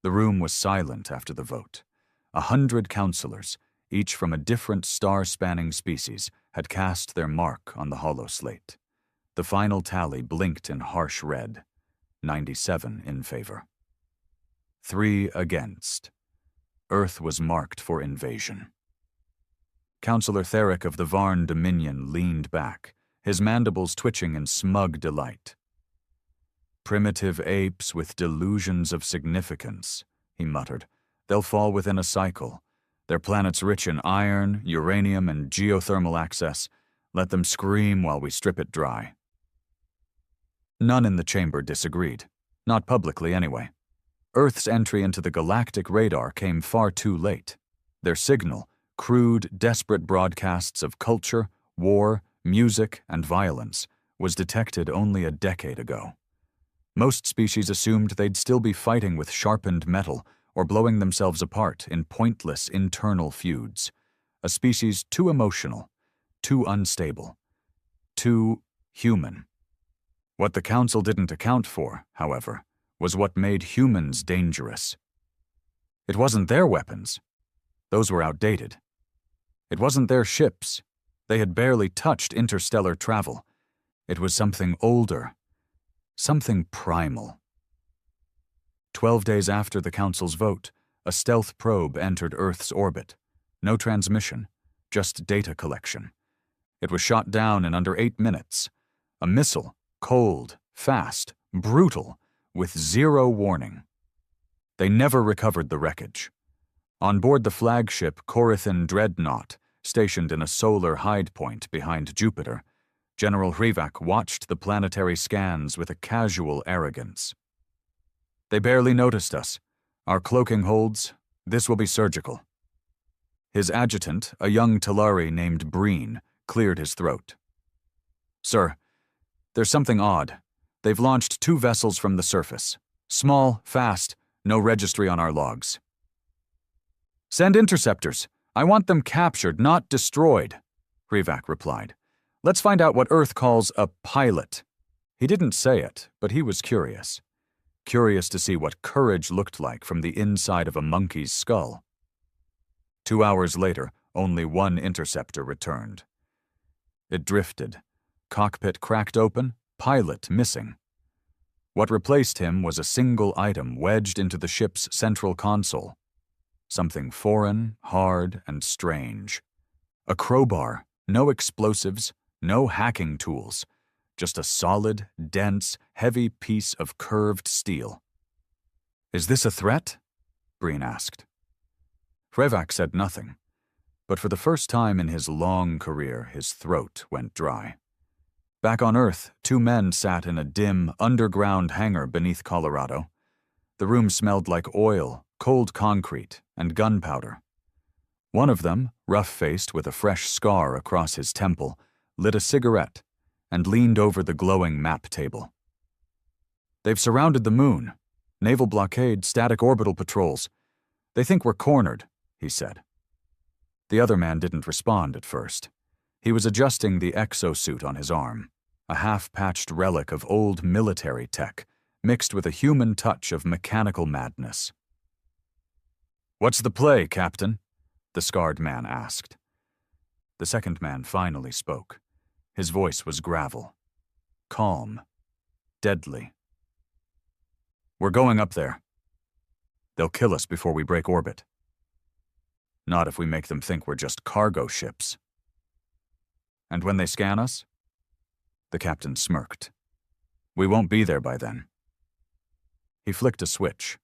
The room was silent after the vote. 100 counselors, each from a different star-spanning species, had cast their mark on the hollow slate. The final tally blinked in harsh red. 97 in favor. 3 against. Earth was marked for invasion. Councillor Therick of the Varn Dominion leaned back, his mandibles twitching in smug delight. "Primitive apes with delusions of significance," he muttered. "They'll fall within a cycle. Their planet's rich in iron, uranium, and geothermal access. Let them scream while we strip it dry." None in the chamber disagreed. Not publicly, anyway. Earth's entry into the galactic radar came far too late. Their signal, crude, desperate broadcasts of culture, war, music, and violence, was detected only a decade ago. Most species assumed they'd still be fighting with sharpened metal or blowing themselves apart in pointless internal feuds. A species too emotional, too unstable, too human. What the Council didn't account for, however, was what made humans dangerous. It wasn't their weapons. Those were outdated. It wasn't their ships. They had barely touched interstellar travel. It was something older, something primal. 12 days after the Council's vote, a stealth probe entered Earth's orbit. No transmission, just data collection. It was shot down in under 8 minutes. A missile, cold, fast, brutal, with zero warning. They never recovered the wreckage. On board the flagship Corythan Dreadnought, stationed in a solar hide point behind Jupiter, General Hrivak watched the planetary scans with a casual arrogance. "They barely noticed us. Our cloaking holds. This will be surgical." His adjutant, a young Talari named Breen, cleared his throat. "Sir, there's something odd. They've launched 2 vessels from the surface. Small, fast, no registry on our logs." "Send interceptors. I want them captured, not destroyed," Hrivak replied. "Let's find out what Earth calls a pilot." He didn't say it, but he was curious. Curious to see what courage looked like from the inside of a monkey's skull. 2 hours later, only 1 interceptor returned. It drifted. Cockpit cracked open, pilot missing. What replaced him was a single item wedged into the ship's central console. Something foreign, hard, and strange. A crowbar, no explosives, no hacking tools. Just a solid, dense, heavy piece of curved steel. "Is this a threat?" Breen asked. Hrivak said nothing, but for the first time in his long career, his throat went dry. Back on Earth, 2 men sat in a dim, underground hangar beneath Colorado. The room smelled like oil, cold concrete, and gunpowder. One of them, rough-faced with a fresh scar across his temple, lit a cigarette and leaned over the glowing map table. "They've surrounded the moon. Naval blockade, static orbital patrols. They think we're cornered," he said. The other man didn't respond at first. He was adjusting the exosuit on his arm, a half-patched relic of old military tech, mixed with a human touch of mechanical madness. "What's the play, Captain?" the scarred man asked. The second man finally spoke. His voice was gravel. Calm. Deadly. "We're going up there. They'll kill us before we break orbit. Not if we make them think we're just cargo ships. And when they scan us?" The captain smirked. "We won't be there by then." He flicked a switch.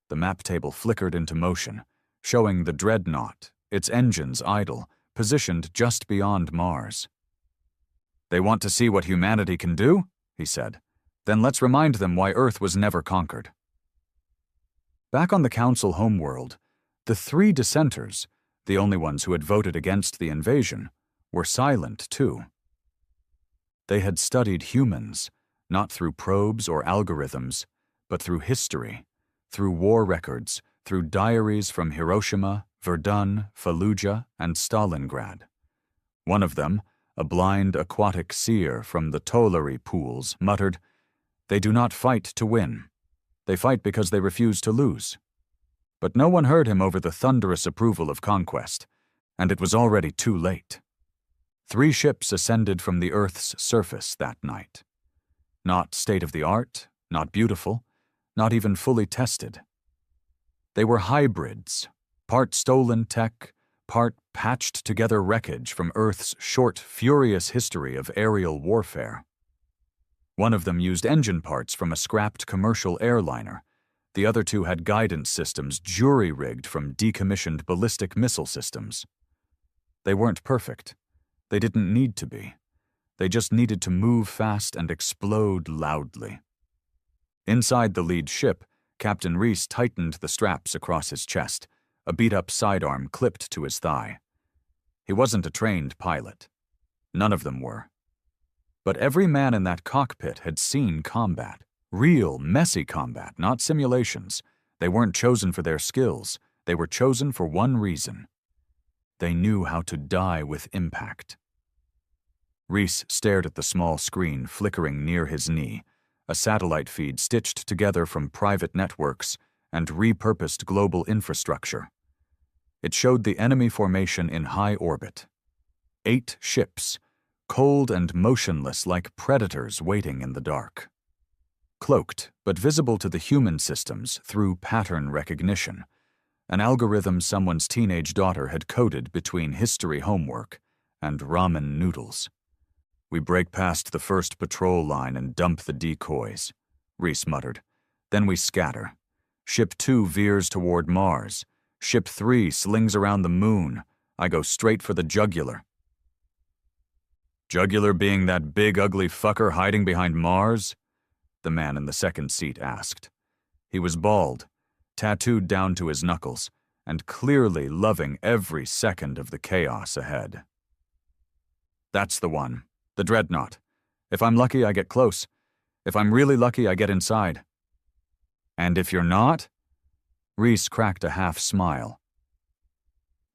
The map table flickered into motion, showing the Dreadnought, its engines idle, positioned just beyond Mars. "They want to see what humanity can do?" he said. "Then let's remind them why Earth was never conquered." Back on the Council homeworld, the 3 dissenters, the only ones who had voted against the invasion, were silent too. They had studied humans, not through probes or algorithms, but through history, through war records, through diaries from Hiroshima, Verdun, Fallujah, and Stalingrad. One of them, a blind aquatic seer from the Tolari pools, muttered, "They do not fight to win. They fight because they refuse to lose. But no one heard him over the thunderous approval of conquest, and it was already too late. 3 ships ascended from the Earth's surface that night. Not state-of-the-art, not beautiful, not even fully tested. They were hybrids, part stolen tech, part patched-together wreckage from Earth's short, furious history of aerial warfare. One of them used engine parts from a scrapped commercial airliner. The other 2 had guidance systems jury-rigged from decommissioned ballistic missile systems. They weren't perfect. They didn't need to be. They just needed to move fast and explode loudly. Inside the lead ship, Captain Reese tightened the straps across his chest, a beat-up sidearm clipped to his thigh. He wasn't a trained pilot. None of them were. But every man in that cockpit had seen combat. Real, messy combat, not simulations. They weren't chosen for their skills. They were chosen for one reason. They knew how to die with impact. Reese stared at the small screen flickering near his knee, a satellite feed stitched together from private networks and repurposed global infrastructure. It showed the enemy formation in high orbit. 8 ships, cold and motionless like predators waiting in the dark. Cloaked, but visible to the human systems through pattern recognition, an algorithm someone's teenage daughter had coded between history homework and ramen noodles. We break past the first patrol line and dump the decoys, Reese muttered. Then we scatter. Ship 2 veers toward Mars. Ship 3 slings around the moon. I go straight for the jugular. Jugular being that big ugly fucker hiding behind Mars? The man in the second seat asked. He was bald, tattooed down to his knuckles, and clearly loving every second of the chaos ahead. That's the one. The dreadnought. If I'm lucky, I get close. If I'm really lucky, I get inside. And if you're not? Reese cracked a half smile.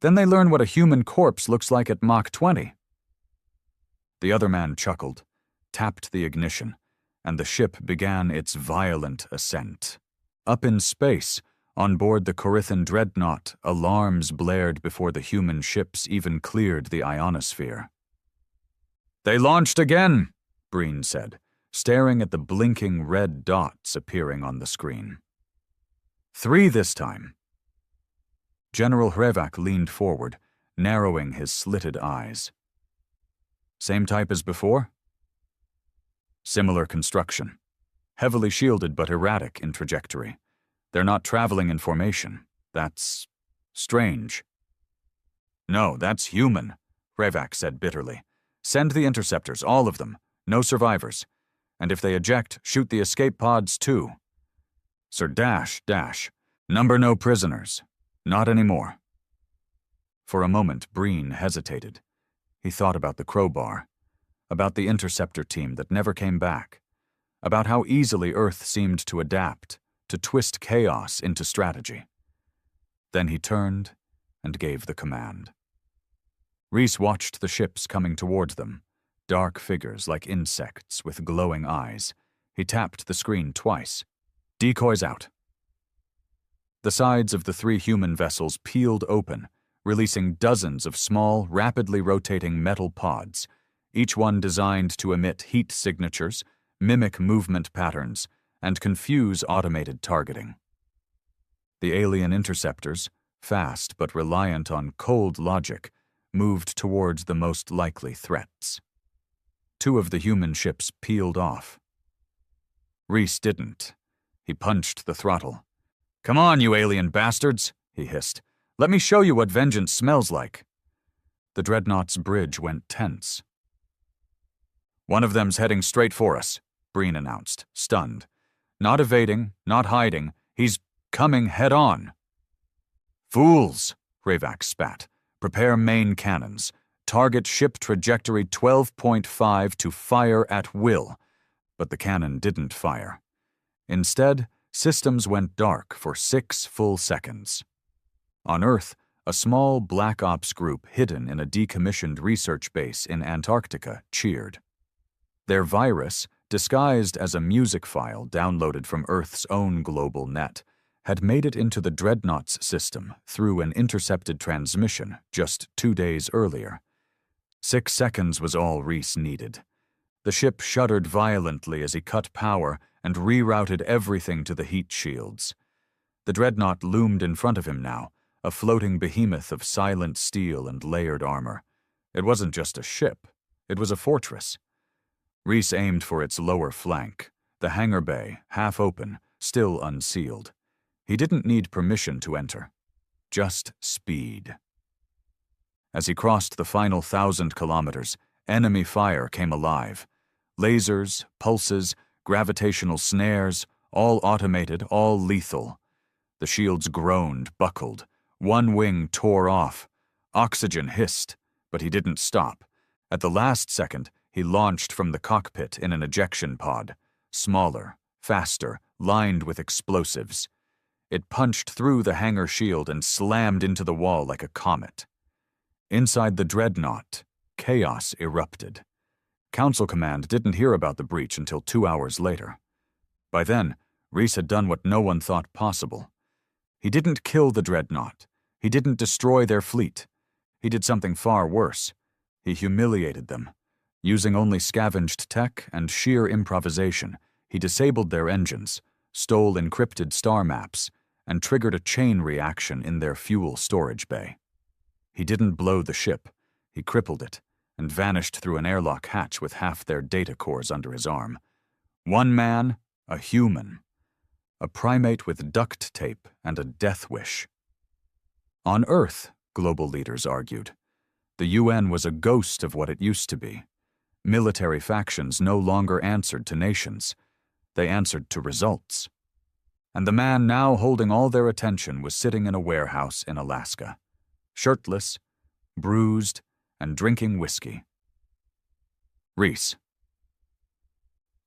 Then they learn what a human corpse looks like at Mach 20. The other man chuckled, tapped the ignition, and the ship began its violent ascent. Up in space, on board the Corythan dreadnought, alarms blared before the human ships even cleared the ionosphere. They launched again, Breen said, staring at the blinking red dots appearing on the screen. 3 this time. General Hrevak leaned forward, narrowing his slitted eyes. Same type as before? Similar construction. Heavily shielded but erratic in trajectory. They're not traveling in formation. That's strange. No, that's human, Hrevak said bitterly. Send the interceptors, all of them. No survivors. And if they eject, shoot the escape pods too. Sir Dash, number no prisoners. Not anymore. For a moment, Breen hesitated. He thought about the crowbar, about the interceptor team that never came back, about how easily Earth seemed to adapt, to twist chaos into strategy. Then he turned and gave the command. Reese watched the ships coming towards them, dark figures like insects with glowing eyes. He tapped the screen twice. Decoys out. The sides of the 3 human vessels peeled open, releasing dozens of small, rapidly rotating metal pods, each one designed to emit heat signatures, mimic movement patterns, and confuse automated targeting. The alien interceptors, fast but reliant on cold logic, moved towards the most likely threats. 2 of the human ships peeled off. Reese didn't. He punched the throttle. "Come on, you alien bastards," he hissed. "Let me show you what vengeance smells like." The dreadnought's bridge went tense. "One of them's heading straight for us," Breen announced, stunned. "Not evading, not hiding. He's coming head-on." "Fools," Hrevak spat. "Prepare main cannons. Target ship trajectory 12.5 to fire at will." But the cannon didn't fire. Instead, systems went dark for 6 full seconds. On Earth, a small Black Ops group hidden in a decommissioned research base in Antarctica cheered. Their virus, disguised as a music file downloaded from Earth's own global net, had made it into the Dreadnought's system through an intercepted transmission just 2 days earlier. 6 seconds was all Reese needed. The ship shuddered violently as he cut power and rerouted everything to the heat shields. The Dreadnought loomed in front of him now, a floating behemoth of silent steel and layered armor. It wasn't just a ship, it was a fortress. Reese aimed for its lower flank, the hangar bay, half open, still unsealed. He didn't need permission to enter, just speed. As he crossed the final 1,000 kilometers, enemy fire came alive. Lasers, pulses, gravitational snares, all automated, all lethal. The shields groaned, buckled. One wing tore off. Oxygen hissed, but he didn't stop. At the last second, he launched from the cockpit in an ejection pod, smaller, faster, lined with explosives. It punched through the hangar shield and slammed into the wall like a comet. Inside the Dreadnought, chaos erupted. Council Command didn't hear about the breach until 2 hours later. By then, Reese had done what no one thought possible. He didn't kill the Dreadnought. He didn't destroy their fleet. He did something far worse. He humiliated them. Using only scavenged tech and sheer improvisation, he disabled their engines, stole encrypted star maps, and triggered a chain reaction in their fuel storage bay. He didn't blow the ship. He crippled it and vanished through an airlock hatch with half their data cores under his arm. One man, a human. A primate with duct tape and a death wish. On Earth, global leaders argued, the UN was a ghost of what it used to be. Military factions no longer answered to nations. They answered to results. And the man now holding all their attention was sitting in a warehouse in Alaska, shirtless, bruised, and drinking whiskey. Reese.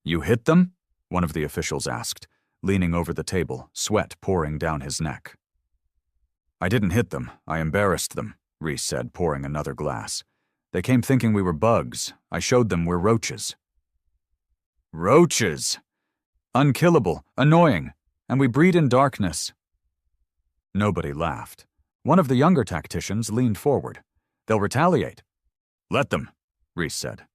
"You hit them?" one of the officials asked, leaning over the table, sweat pouring down his neck. "I didn't hit them, I embarrassed them," Reese said, pouring another glass. "They came thinking we were bugs. I showed them we're roaches." "Roaches? Unkillable, annoying, and we breed in darkness." Nobody laughed. One of the younger tacticians leaned forward. "They'll retaliate." "Let them," Reese said.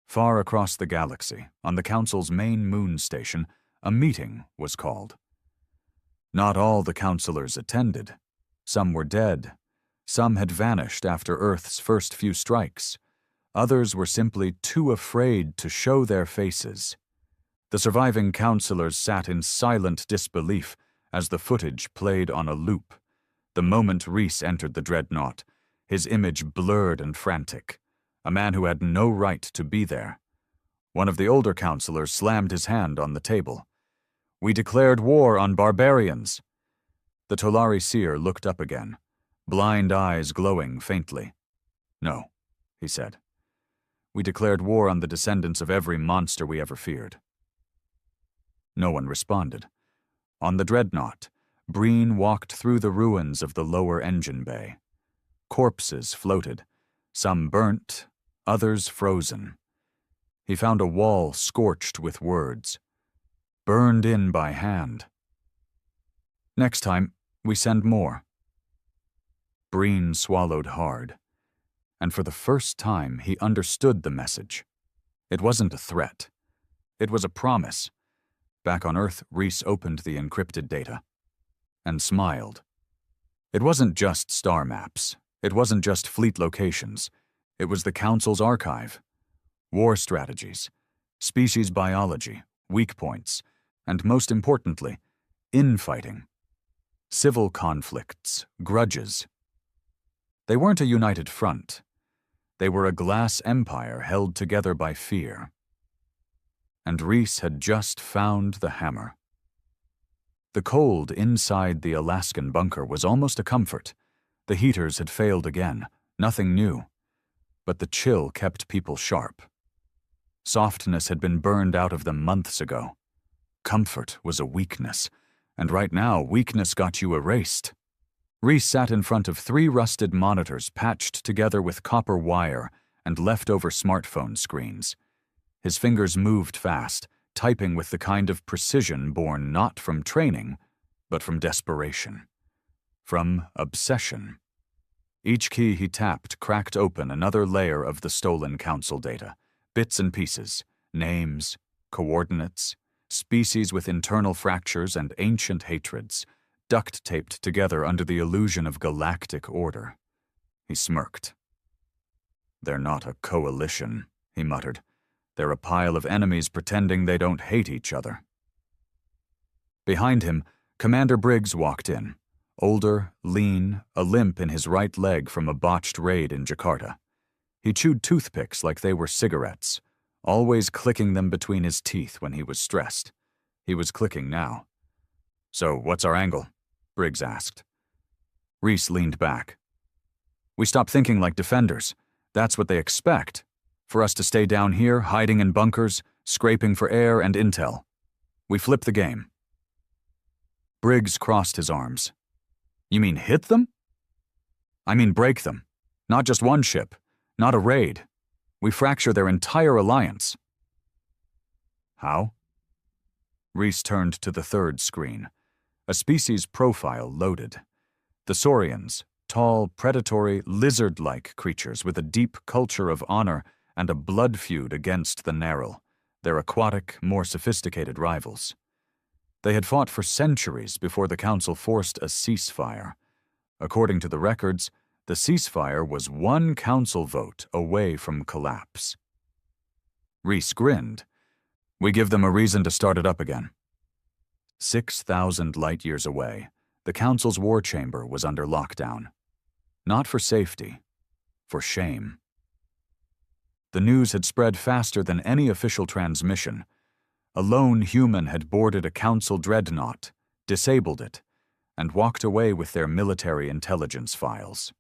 Far across the galaxy, on the Council's main moon station, a meeting was called. Not all the councilors attended. Some were dead. Some had vanished after Earth's first few strikes. Others were simply too afraid to show their faces. The surviving councilors sat in silent disbelief as the footage played on a loop. The moment Reese entered the Dreadnought, his image blurred and frantic. A man who had no right to be there. One of the older councilors slammed his hand on the table. "We declared war on barbarians." The Tolari seer looked up again, blind eyes glowing faintly. "No," he said. "We declared war on the descendants of every monster we ever feared." No one responded. On the Dreadnought, Breen walked through the ruins of the lower engine bay. Corpses floated, some burnt, others frozen. He found a wall scorched with words, burned in by hand. "Next time, we send more." Breen swallowed hard, and for the first time he understood the message. It wasn't a threat. It was a promise. Back on Earth, Reese opened the encrypted data and smiled. It wasn't just star maps. It wasn't just fleet locations. It was the Council's archive. War strategies, species biology, weak points, and most importantly, infighting. Civil conflicts, grudges. They weren't a united front. They were a glass empire held together by fear. And Reese had just found the hammer. The cold inside the Alaskan bunker was almost a comfort. The heaters had failed again, nothing new. But the chill kept people sharp. Softness had been burned out of them months ago. Comfort was a weakness, and right now weakness got you erased. Reese sat in front of 3 rusted monitors patched together with copper wire and leftover smartphone screens. His fingers moved fast, typing with the kind of precision born not from training, but from desperation. From obsession. Each key he tapped cracked open another layer of the stolen council data, bits and pieces, names, coordinates, species with internal fractures and ancient hatreds, duct-taped together under the illusion of galactic order. He smirked. "They're not a coalition," he muttered. "They're a pile of enemies pretending they don't hate each other." Behind him, Commander Briggs walked in. Older, lean, a limp in his right leg from a botched raid in Jakarta. He chewed toothpicks like they were cigarettes, always clicking them between his teeth when he was stressed. He was clicking now. "So, what's our angle?" Briggs asked. Reese leaned back. "We stop thinking like defenders. That's what they expect. For us to stay down here, hiding in bunkers, scraping for air and intel. We flip the game." Briggs crossed his arms. "You mean hit them?" "I mean break them. Not just one ship. Not a raid. We fracture their entire alliance." "How?" Reese turned to the third screen. A species profile loaded. The Saurians, tall, predatory, lizard-like creatures with a deep culture of honor and a blood feud against the Naril, their aquatic, more sophisticated rivals. They had fought for centuries before the Council forced a ceasefire. According to the records, the ceasefire was one council vote away from collapse. Reese grinned. "We give them a reason to start it up again." 6,000 light-years away, the Council's war chamber was under lockdown. Not for safety, for shame. The news had spread faster than any official transmission. A lone human had boarded a Council dreadnought, disabled it, and walked away with their military intelligence files.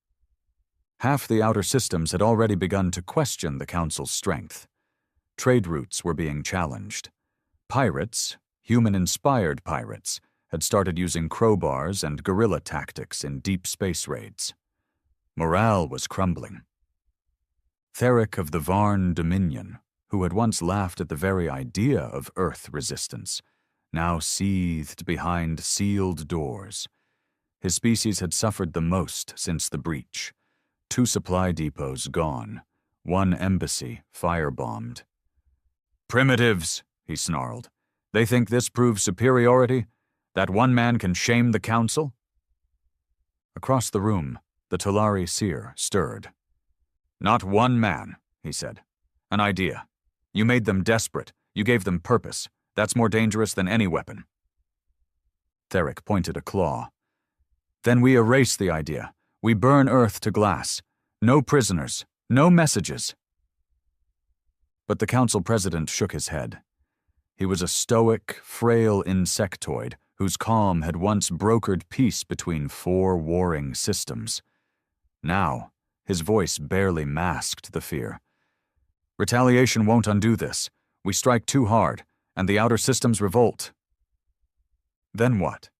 Half the outer systems had already begun to question the Council's strength. Trade routes were being challenged. Pirates, human-inspired pirates, had started using crowbars and guerrilla tactics in deep space raids. Morale was crumbling. Theric of the Varn Dominion, who had once laughed at the very idea of Earth resistance, now seethed behind sealed doors. His species had suffered the most since the breach. 2 supply depots gone, 1 embassy firebombed. "Primitives," he snarled. "They think this proves superiority? That one man can shame the Council?" Across the room, the Talari seer stirred. "Not one man," he said. "An idea. You made them desperate. You gave them purpose. That's more dangerous than any weapon." Theric pointed a claw. "Then we erase the idea. We burn Earth to glass. No prisoners. No messages." But the Council president shook his head. He was a stoic, frail insectoid whose calm had once brokered peace between 4 warring systems. Now, his voice barely masked the fear. "Retaliation won't undo this. We strike too hard, and the outer systems revolt." "Then what?"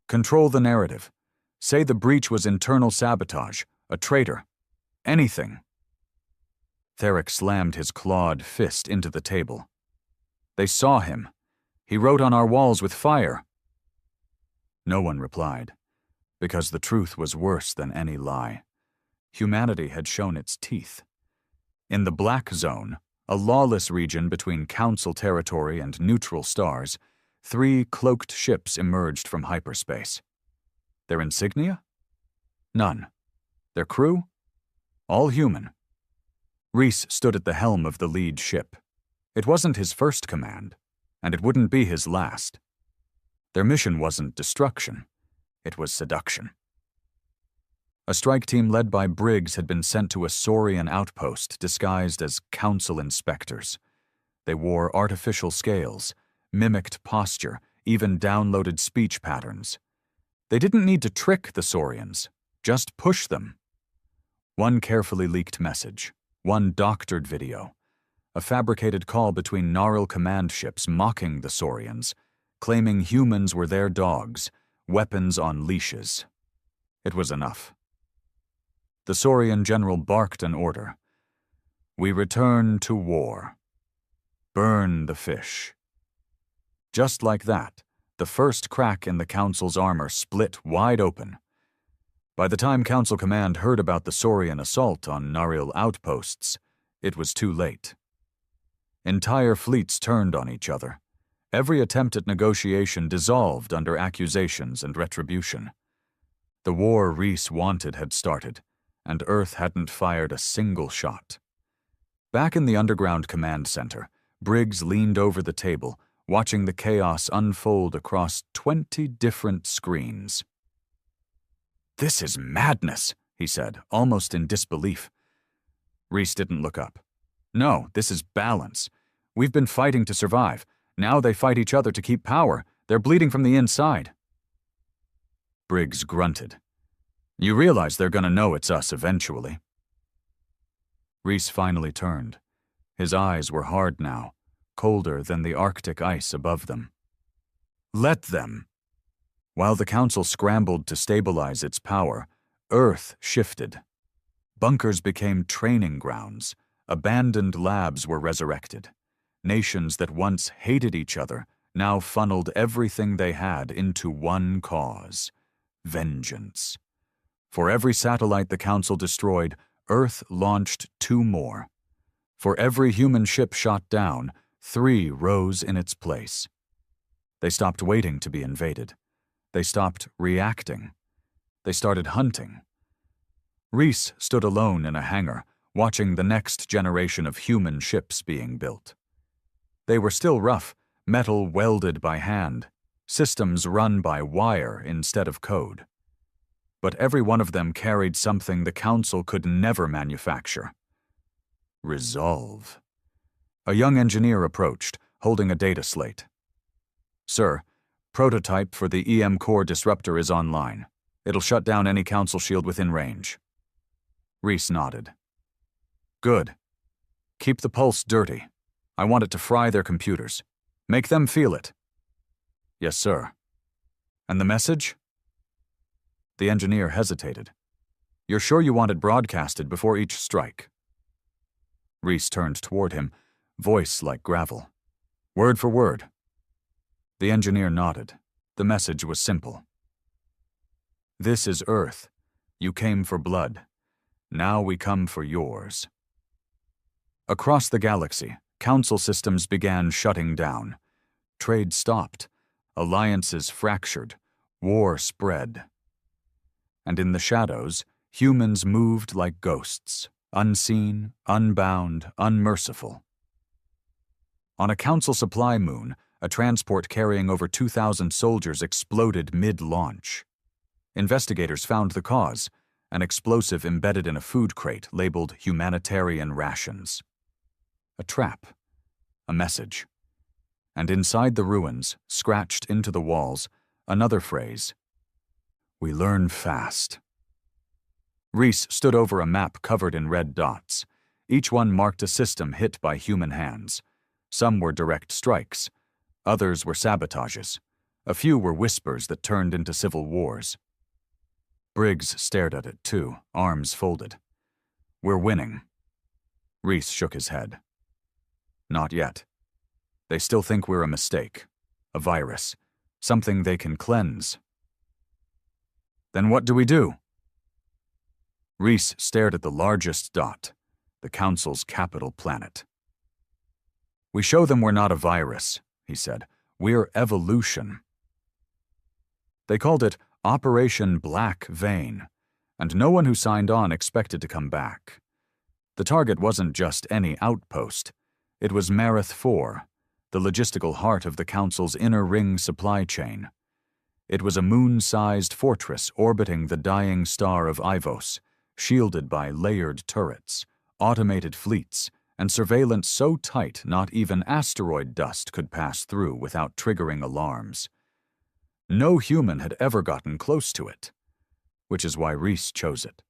"Control the narrative. Say the breach was internal sabotage, a traitor. Anything." Theric slammed his clawed fist into the table. "They saw him. He wrote on our walls with fire." No one replied, because the truth was worse than any lie. Humanity had shown its teeth. In the Black Zone, a lawless region between Council territory and neutral stars, 3 cloaked ships emerged from hyperspace. Their insignia? None. Their crew? All human. Reese stood at the helm of the lead ship. It wasn't his first command, and it wouldn't be his last. Their mission wasn't destruction. It was seduction. A strike team led by Briggs had been sent to a Saurian outpost disguised as Council inspectors. They wore artificial scales, mimicked posture, even downloaded speech patterns. They didn't need to trick the Saurians, just push them. One carefully leaked message, one doctored video, a fabricated call between Naril command ships mocking the Saurians, claiming humans were their dogs, weapons on leashes. It was enough. The Saurian general barked an order. We return to war. Burn the fish. Just like that, the first crack in the Council's armor split wide open. By the time Council Command heard about the Saurian assault on Naril outposts, it was too late. Entire fleets turned on each other. Every attempt at negotiation dissolved under accusations and retribution. The war Reese wanted had started, and Earth hadn't fired a single shot. Back in the underground command center, Briggs leaned over the table, watching the chaos unfold across 20 different screens. "This is madness," he said, almost in disbelief. Reese didn't look up. "No, this is balance. We've been fighting to survive. Now they fight each other to keep power. They're bleeding from the inside." Briggs grunted. "You realize they're gonna know it's us eventually." Reese finally turned. His eyes were hard now, colder than the Arctic ice above them. "Let them." While the Council scrambled to stabilize its power, Earth shifted. Bunkers became training grounds. Abandoned labs were resurrected. Nations that once hated each other now funneled everything they had into one cause: vengeance. For every satellite the Council destroyed, Earth launched 2 more. For every human ship shot down, 3 rose in its place. They stopped waiting to be invaded. They stopped reacting. They started hunting. Reese stood alone in a hangar, watching the next generation of human ships being built. They were still rough, metal welded by hand, systems run by wire instead of code. But every one of them carried something the Council could never manufacture: resolve. A young engineer approached, holding a data slate. "Sir, prototype for the EM core disruptor is online. It'll shut down any Council shield within range." Reese nodded. "Good. Keep the pulse dirty. I want it to fry their computers. Make them feel it." "Yes, sir." "And the message?" The engineer hesitated. "You're sure you want it broadcasted before each strike?" Reese turned toward him, voice like gravel. "Word for word." The engineer nodded. The message was simple. "This is Earth. You came for blood. Now we come for yours." Across the galaxy, Council systems began shutting down. Trade stopped. Alliances fractured. War spread. And in the shadows, humans moved like ghosts, unseen, unbound, unmerciful. On a Council supply moon, a transport carrying over 2,000 soldiers exploded mid-launch. Investigators found the cause: an explosive embedded in a food crate labeled humanitarian rations. A trap. A message. And inside the ruins, scratched into the walls, another phrase: "We learn fast." Reese stood over a map covered in red dots. Each one marked a system hit by human hands. Some were direct strikes. Others were sabotages. A few were whispers that turned into civil wars. Briggs stared at it too, arms folded. "We're winning." Reese shook his head. "Not yet. They still think we're a mistake, a virus, something they can cleanse." "Then what do we do?" Reese stared at the largest dot, the Council's capital planet. "We show them we're not a virus," he said. "We're evolution." They called it Operation Black Vein, and no one who signed on expected to come back. The target wasn't just any outpost. It was Marith 4, the logistical heart of the Council's inner ring supply chain. It was a moon-sized fortress orbiting the dying star of Ivos, shielded by layered turrets, automated fleets, and surveillance so tight not even asteroid dust could pass through without triggering alarms. No human had ever gotten close to it, which is why Reese chose it.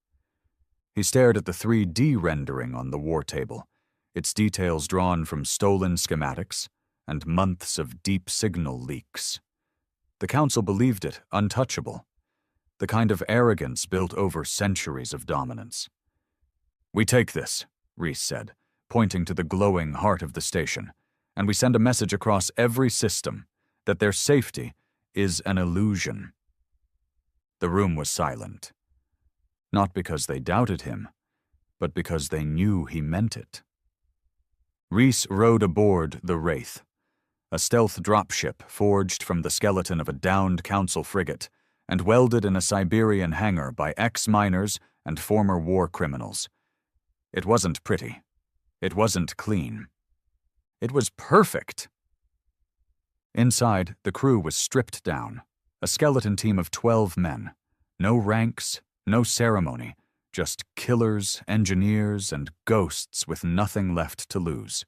He stared at the 3D rendering on the war table, its details drawn from stolen schematics and months of deep signal leaks. The Council believed it untouchable, the kind of arrogance built over centuries of dominance. "We take this," Reese said, pointing to the glowing heart of the station, and we send a message across every system that their safety is an illusion. The room was silent, not because they doubted him, but because they knew he meant it. Reese rode aboard the Wraith, a stealth dropship forged from the skeleton of a downed Council frigate and welded in a Siberian hangar by ex-miners and former war criminals. It wasn't pretty. It wasn't clean. It was perfect. Inside, the crew was stripped down, a skeleton team of 12 men. No ranks, no ceremony, just killers, engineers, and ghosts with nothing left to lose.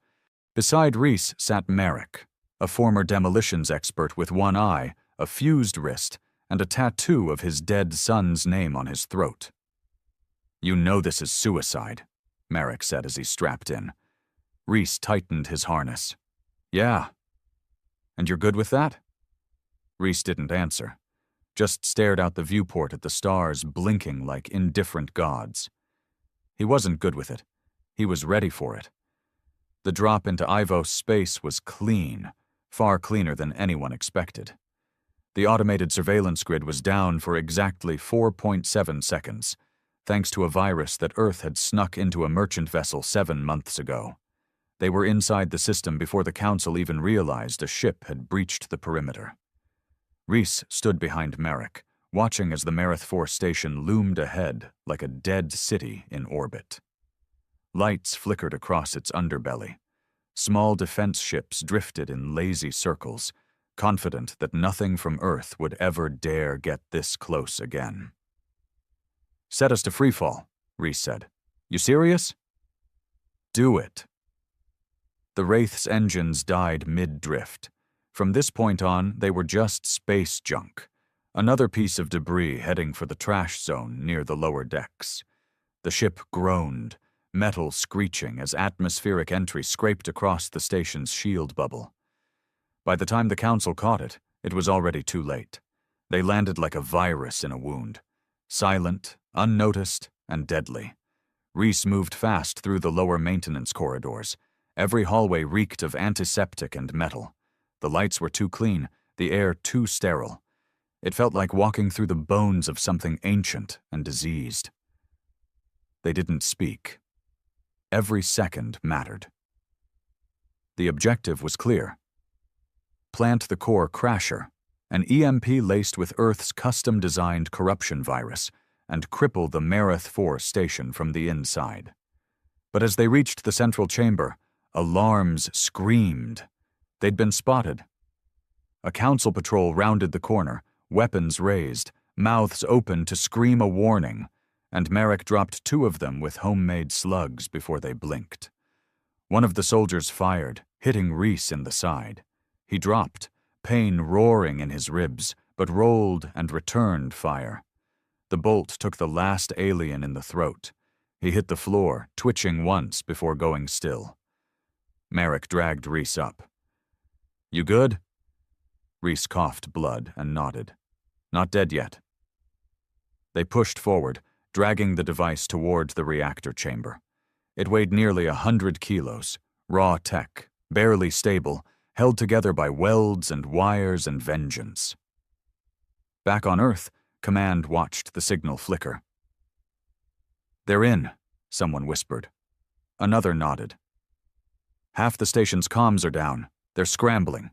Beside Reese sat Merrick, a former demolitions expert with one eye, a fused wrist, and a tattoo of his dead son's name on his throat. "You know this is suicide," Merrick said as he strapped in. Reese tightened his harness. "Yeah. And you're good with that?" Reese didn't answer, just stared out the viewport at the stars blinking like indifferent gods. He wasn't good with it. He was ready for it. The drop into Ivos space was clean, far cleaner than anyone expected. The automated surveillance grid was down for exactly 4.7 seconds, thanks to a virus that Earth had snuck into a merchant vessel 7 months ago. They were inside the system before the Council even realized a ship had breached the perimeter. Reese stood behind Merrick, watching as the Marith 4 station loomed ahead like a dead city in orbit. Lights flickered across its underbelly. Small defense ships drifted in lazy circles, confident that nothing from Earth would ever dare get this close again. "Set us to freefall," Reese said. "You serious?" "Do it." The Wraith's engines died mid-drift. From this point on, they were just space junk, another piece of debris heading for the trash zone near the lower decks. The ship groaned, metal screeching as atmospheric entry scraped across the station's shield bubble. By the time the Council caught it, it was already too late. They landed like a virus in a wound, silent, unnoticed, and deadly. Reese moved fast through the lower maintenance corridors. Every hallway reeked of antiseptic and metal. The lights were too clean, the air too sterile. It felt like walking through the bones of something ancient and diseased. They didn't speak. Every second mattered. The objective was clear. Plant the core crasher, an EMP laced with Earth's custom-designed corruption virus, and cripple the Marith 4 station from the inside. But as they reached the central chamber, alarms screamed. They'd been spotted. A Council patrol rounded the corner, weapons raised, mouths open to scream a warning, and Merrick dropped 2 of them with homemade slugs before they blinked. One of the soldiers fired, hitting Reese in the side. He dropped, pain roaring in his ribs, but rolled and returned fire. The bolt took the last alien in the throat. He hit the floor, twitching once before going still. Merrick dragged Reese up. "You good?" Reese coughed blood and nodded. "Not dead yet." They pushed forward, dragging the device toward the reactor chamber. It weighed nearly 100 kilos, raw tech, barely stable, held together by welds and wires and vengeance. Back on Earth, Command watched the signal flicker. "They're in," someone whispered. Another nodded. "Half the station's comms are down. They're scrambling."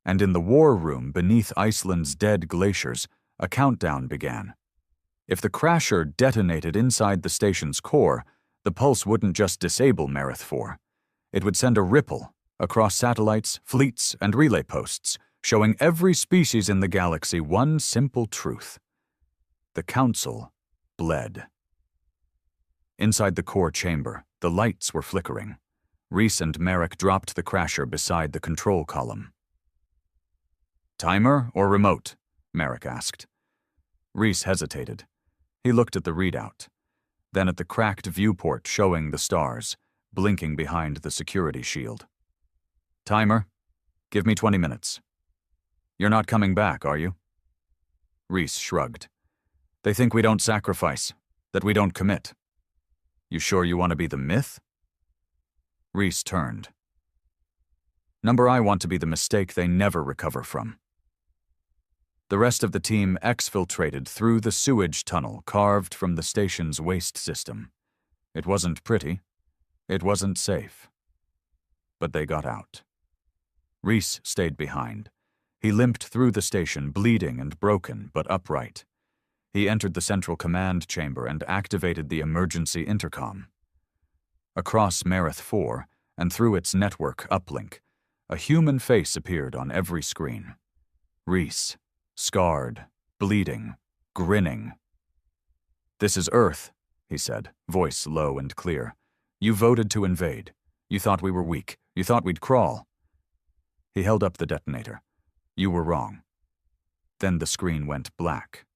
And in the war room beneath Iceland's dead glaciers, a countdown began. If the crasher detonated inside the station's core, the pulse wouldn't just disable Marith 4. It would send a ripple across satellites, fleets, and relay posts, showing every species in the galaxy one simple truth. The Council bled. Inside the core chamber, the lights were flickering. Reese and Merrick dropped the crasher beside the control column. "Timer or remote?" Merrick asked. Reese hesitated. He looked at the readout, then at the cracked viewport showing the stars, blinking behind the security shield. "Timer, give me 20 minutes. You're not coming back, are you?" Reese shrugged. "They think we don't sacrifice, that we don't commit. You sure you want to be the myth?" Reese turned. Number I want to be the mistake they never recover from. The rest of the team exfiltrated through the sewage tunnel carved from the station's waste system. It wasn't pretty. It wasn't safe. But they got out. Reese stayed behind. He limped through the station, bleeding and broken, but upright. He entered the central command chamber and activated the emergency intercom. Across Mareth 4, and through its network uplink, a human face appeared on every screen. Reese, scarred, bleeding, grinning. "This is Earth," he said, voice low and clear. "You voted to invade. You thought we were weak. You thought we'd crawl." He held up the detonator. "You were wrong." Then the screen went black.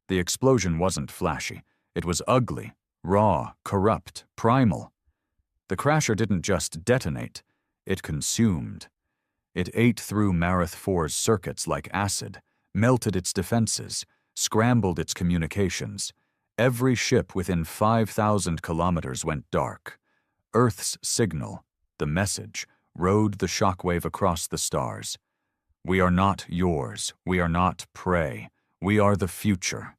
The explosion wasn't flashy. It was ugly, raw, corrupt, primal. The crasher didn't just detonate. It consumed. It ate through Mareth 4's circuits like acid, melted its defenses, scrambled its communications. Every ship within 5,000 kilometers went dark. Earth's signal, the message, rode the shockwave across the stars. "We are not yours. We are not prey. We are the future."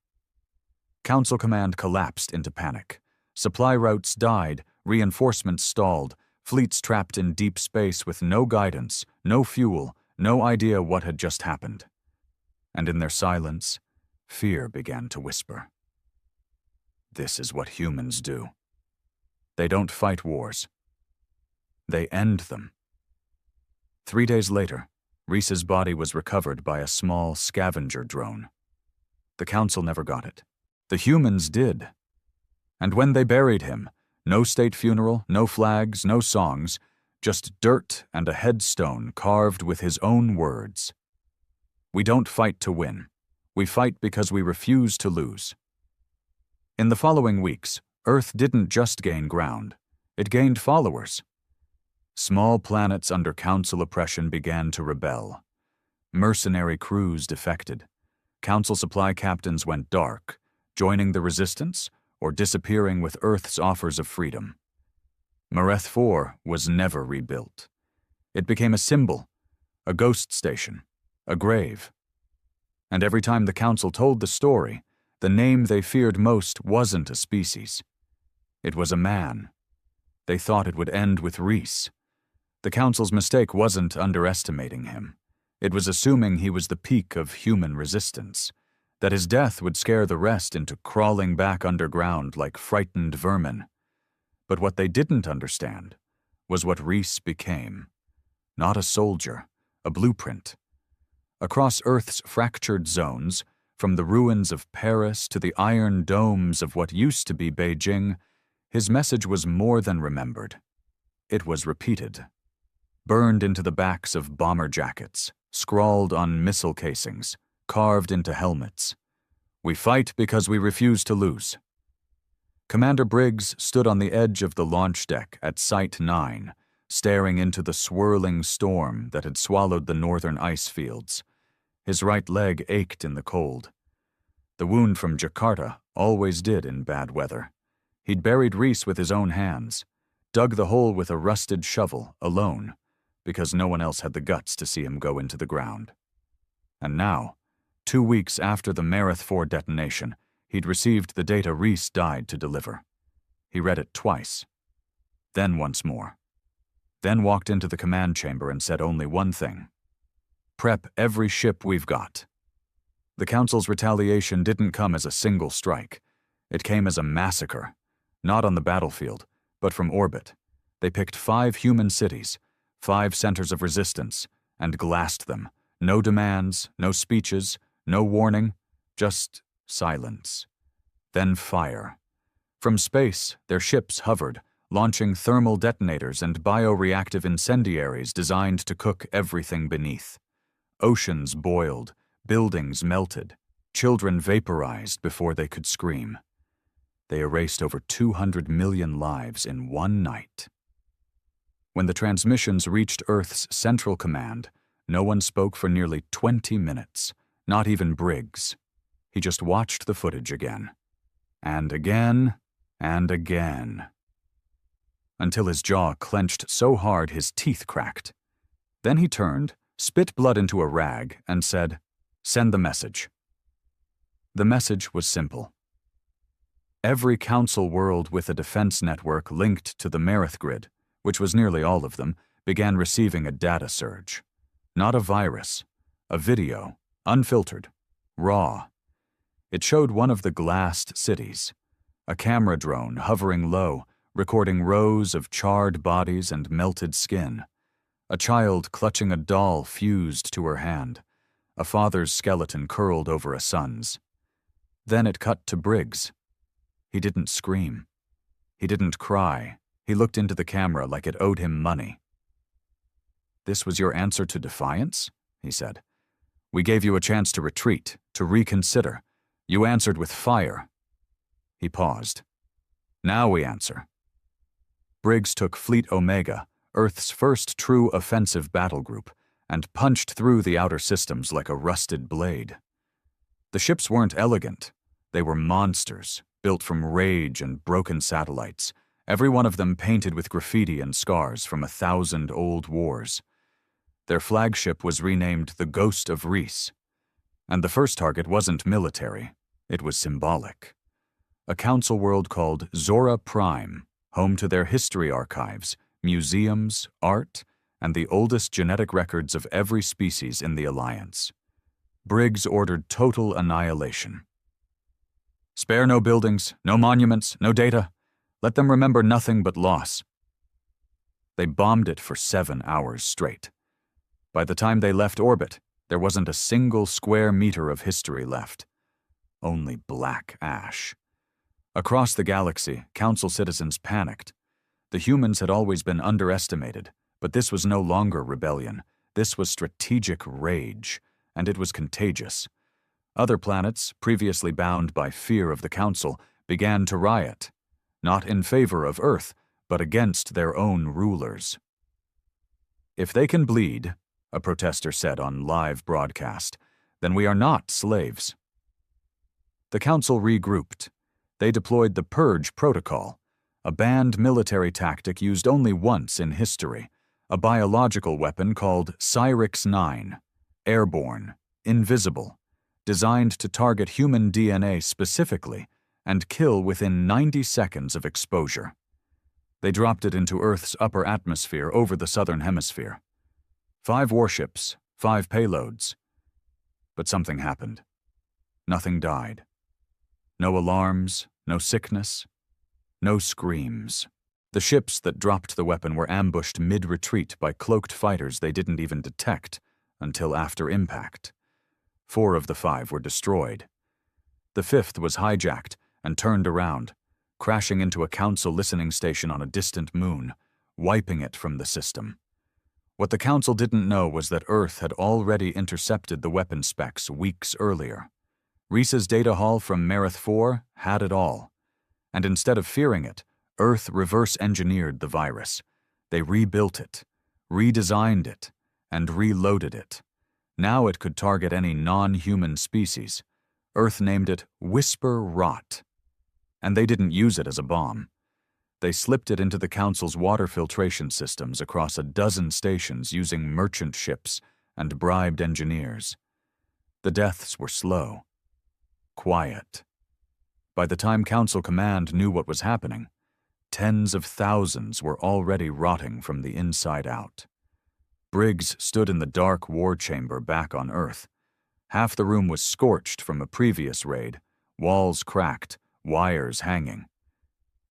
Council Command collapsed into panic. Supply routes died, reinforcements stalled, fleets trapped in deep space with no guidance, no fuel, no idea what had just happened. And in their silence, fear began to whisper. This is what humans do. They don't fight wars. They end them. 3 days later, Reese's body was recovered by a small scavenger drone. The Council never got it. The humans did. And when they buried him, no state funeral, no flags, no songs, just dirt and a headstone carved with his own words. "We don't fight to win. We fight because we refuse to lose." In the following weeks, Earth didn't just gain ground. It gained followers. Small planets under Council oppression began to rebel. Mercenary crews defected. Council supply captains went dark, joining the resistance or disappearing with Earth's offers of freedom. Mareth 4 was never rebuilt. It became a symbol, a ghost station, a grave. And every time the Council told the story, the name they feared most wasn't a species. It was a man. They thought it would end with Reese. The Council's mistake wasn't underestimating him. It was assuming he was the peak of human resistance, that his death would scare the rest into crawling back underground like frightened vermin. But what they didn't understand was what Reese became. Not a soldier, a blueprint. Across Earth's fractured zones, from the ruins of Paris to the iron domes of what used to be Beijing, his message was more than remembered. It was repeated. Burned into the backs of bomber jackets, scrawled on missile casings, carved into helmets. "We fight because we refuse to lose." Commander Briggs stood on the edge of the launch deck at Site 9, staring into the swirling storm that had swallowed the northern ice fields. His right leg ached in the cold. The wound from Jakarta always did in bad weather. He'd buried Reese with his own hands, dug the hole with a rusted shovel, alone, because no one else had the guts to see him go into the ground. And now, 2 weeks after the Mareth 4 detonation, he'd received the data Reese died to deliver. He read it twice, then once more, then walked into the command chamber and said only one thing: "Prep every ship we've got." The Council's retaliation didn't come as a single strike. It came as a massacre, not on the battlefield, but from orbit. They picked 5 human cities, 5 centers of resistance, and glassed them. No demands, no speeches, no warning, just silence. Then fire. From space, their ships hovered, launching thermal detonators and bioreactive incendiaries designed to cook everything beneath. Oceans boiled, buildings melted, children vaporized before they could scream. They erased over 200 million lives in one night. When the transmissions reached Earth's Central Command, no one spoke for nearly 20 minutes, not even Briggs. He just watched the footage again. And again, and again. until his jaw clenched so hard his teeth cracked. Then he turned, spit blood into a rag, and said, "Send the message." The message was simple. Every council world with a defense network linked to the Marith grid, which was nearly all of them, began receiving a data surge. Not a virus, a video, unfiltered, raw. It showed one of the glassed cities, a camera drone hovering low, recording rows of charred bodies and melted skin, a child clutching a doll fused to her hand, a father's skeleton curled over a son's. Then it cut to Briggs. He didn't scream. He didn't cry. He looked into the camera like it owed him money. "This was your answer to defiance?" he said. "We gave you a chance to retreat, to reconsider. You answered with fire." He paused. "Now we answer." Briggs took Fleet Omega, Earth's first true offensive battle group, and punched through the outer systems like a rusted blade. The ships weren't elegant. They were monsters, built from rage and broken satellites, every one of them painted with graffiti and scars from 1,000 old wars. Their flagship was renamed the Ghost of Reese. And the first target wasn't military, it was symbolic. A council world called Zora Prime, home to their history archives, museums, art, and the oldest genetic records of every species in the Alliance. Briggs ordered total annihilation. "Spare no buildings, no monuments, no data. Let them remember nothing but loss." They bombed it for 7 hours straight. By the time they left orbit, there wasn't a single square meter of history left. Only black ash. Across the galaxy, Council citizens panicked. The humans had always been underestimated, but this was no longer rebellion. This was strategic rage, and it was contagious. Other planets, previously bound by fear of the Council, began to riot, not in favor of Earth, but against their own rulers. "If they can bleed," a protester said on live broadcast, "then we are not slaves." The Council regrouped. They deployed the Purge Protocol, a banned military tactic used only once in history, a biological weapon called Cyrix-9, airborne, invisible, designed to target human DNA specifically and kill within 90 seconds of exposure. They dropped it into Earth's upper atmosphere over the southern hemisphere. 5 warships, 5 payloads. But something happened. Nothing died. No alarms, no sickness, no screams. The ships that dropped the weapon were ambushed mid-retreat by cloaked fighters they didn't even detect until after impact. 4 of the 5 were destroyed. The 5th was hijacked and turned around, crashing into a Council listening station on a distant moon, wiping it from the system. What the Council didn't know was that Earth had already intercepted the weapon specs weeks earlier. Reese's data haul from Marith 4 had it all. And instead of fearing it, Earth reverse-engineered the virus. They rebuilt it, redesigned it, and reloaded it. Now it could target any non-human species. Earth named it Whisper Rot. And they didn't use it as a bomb. They slipped it into the Council's water filtration systems across a dozen stations using merchant ships and bribed engineers. The deaths were slow, quiet. By the time Council Command knew what was happening, tens of thousands were already rotting from the inside out. Briggs stood in the dark war chamber back on Earth. Half the room was scorched from a previous raid, walls cracked, wires hanging.